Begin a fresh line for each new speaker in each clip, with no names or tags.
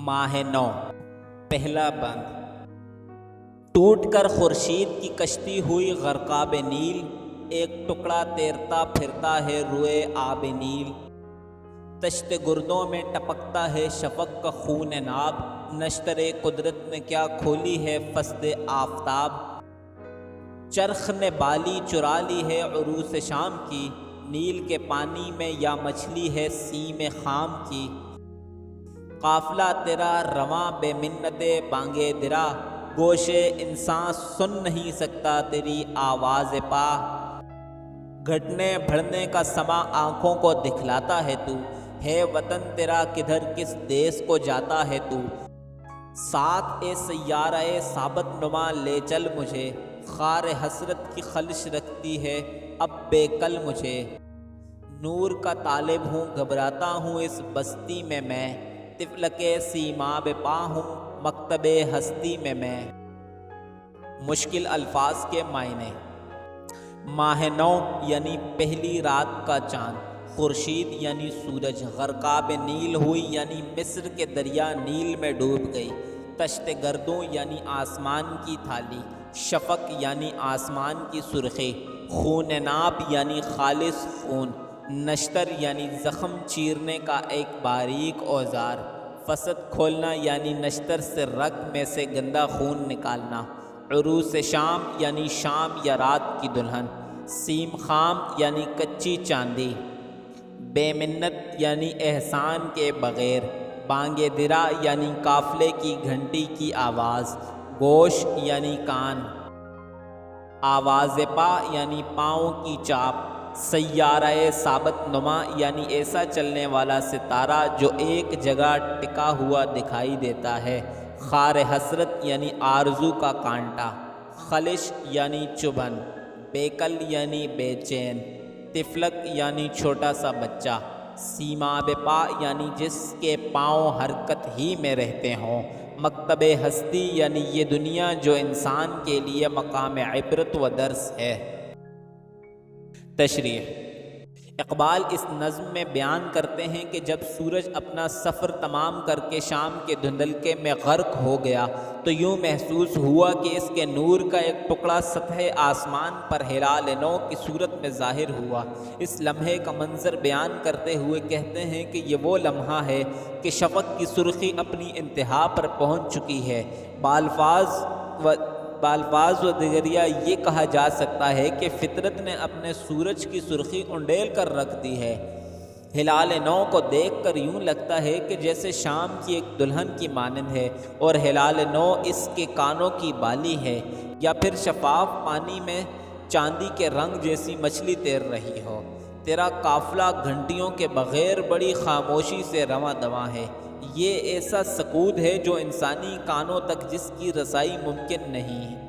ماہ نو پہلا بند۔ ٹوٹ کر خورشید کی کشتی ہوئی غرقاب نیل، ایک ٹکڑا تیرتا پھرتا ہے روئے آب نیل۔ تشت گردوں میں ٹپکتا ہے شفق کا خون ناب، نشتر قدرت نے کیا کھولی ہے فصد آفتاب۔ چرخ نے بالی چرا لی ہے عروس شام کی، نیل کے پانی میں یا مچھلی ہے سیم خام کی۔ قافلہ تیرا رواں بے منت بانگے درا، گوش انسان سن نہیں سکتا تیری آواز پا۔ گھٹنے بڑھنے کا سما آنکھوں کو دکھلاتا ہے تو، ہے وطن تیرا کدھر کس دیس کو جاتا ہے تو۔ ساتھ اے سیارہ ثابت نما لے چل مجھے، خار حسرت کی خلش رکھتی ہے اب بے کل مجھے۔ نور کا طالب ہوں گھبراتا ہوں اس بستی میں طفل کے سیماب پا ہوں مکتب ہستی میں۔ مشکل الفاظ کے معنی۔ ماہ نو یعنی پہلی رات کا چاند، خورشید یعنی سورج غرقاب نیل ہوئی یعنی مصر کے دریا نیل میں ڈوب گئی۔ تشت گردوں یعنی آسمان کی تھالی، شفق یعنی آسمان کی سرخی، خون ناب یعنی خالص خون، نشتر یعنی زخم چیرنے کا ایک باریک اوزار، فسد کھولنا یعنی نشتر سے رگ میں سے گندا خون نکالنا، عروس شام یعنی شام یا رات کی دلہن، سیم خام یعنی کچی چاندی، بے منت یعنی احسان کے بغیر، بانگے درا یعنی قافلے کی گھنٹی کی آواز، گوش یعنی کان، آواز پا یعنی پاؤں کی چاپ، سیارہ ثابت نما یعنی ایسا چلنے والا ستارہ جو ایک جگہ ٹکا ہوا دکھائی دیتا ہے، خار حسرت یعنی آرزو کا کانٹا، خلش یعنی چبھن، بیکل یعنی بے چین، طفلک یعنی چھوٹا سا بچہ، سیماب پا یعنی جس کے پاؤں حرکت ہی میں رہتے ہوں، مکتب ہستی یعنی یہ دنیا جو انسان کے لیے مقام عبرت و درس ہے۔ تشریح۔ اقبال اس نظم میں بیان کرتے ہیں کہ جب سورج اپنا سفر تمام کر کے شام کے دھندلکے میں غرق ہو گیا تو یوں محسوس ہوا کہ اس کے نور کا ایک ٹکڑا سطح آسمان پر ہلال نو کی صورت میں ظاہر ہوا۔ اس لمحے کا منظر بیان کرتے ہوئے کہتے ہیں کہ یہ وہ لمحہ ہے کہ شفق کی سرخی اپنی انتہا پر پہنچ چکی ہے۔ بالفاظ و دیگریہ یہ کہا جا سکتا ہے کہ فطرت نے اپنے سورج کی سرخی انڈیل کر رکھ دی ہے۔ ہلال نو کو دیکھ کر یوں لگتا ہے کہ جیسے شام کی ایک دلہن کی مانند ہے اور ہلال نو اس کے کانوں کی بالی ہے، یا پھر شفاف پانی میں چاندی کے رنگ جیسی مچھلی تیر رہی ہو۔ تیرا قافلہ گھنٹیوں کے بغیر بڑی خاموشی سے رواں دواں ہے۔ یہ ایسا سکوت ہے جو انسانی کانوں تک جس کی رسائی ممکن نہیں ہے۔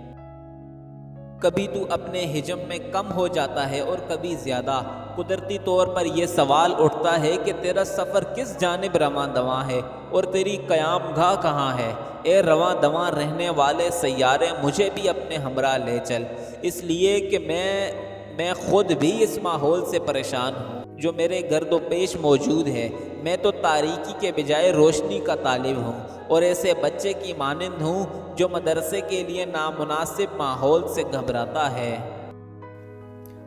کبھی تو اپنے حجم میں کم ہو جاتا ہے اور کبھی زیادہ۔ قدرتی طور پر یہ سوال اٹھتا ہے کہ تیرا سفر کس جانب رواں دواں ہے اور تیری قیام گاہ کہاں ہے؟ اے رواں دواں رہنے والے سیارے، مجھے بھی اپنے ہمراہ لے چل، اس لیے کہ میں خود بھی اس ماحول سے پریشان ہوں جو میرے گرد و پیش موجود ہے۔ میں تو تاریکی کے بجائے روشنی کا طالب ہوں اور ایسے بچے کی مانند ہوں جو مدرسے کے لیے نامناسب ماحول سے گھبراتا ہے۔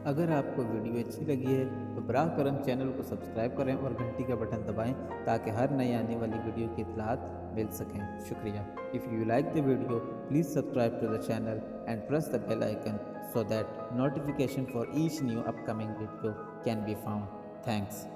اگر آپ کو ویڈیو اچھی لگی ہے تو براہ کرم چینل کو سبسکرائب کریں اور گھنٹی کا بٹن دبائیں تاکہ ہر نئی آنے والی ویڈیو کی اطلاعات مل سکیں۔ شکریہ۔ If you like the video, please subscribe to the channel and press the bell icon so that notification for each new upcoming video can be found. Thanks.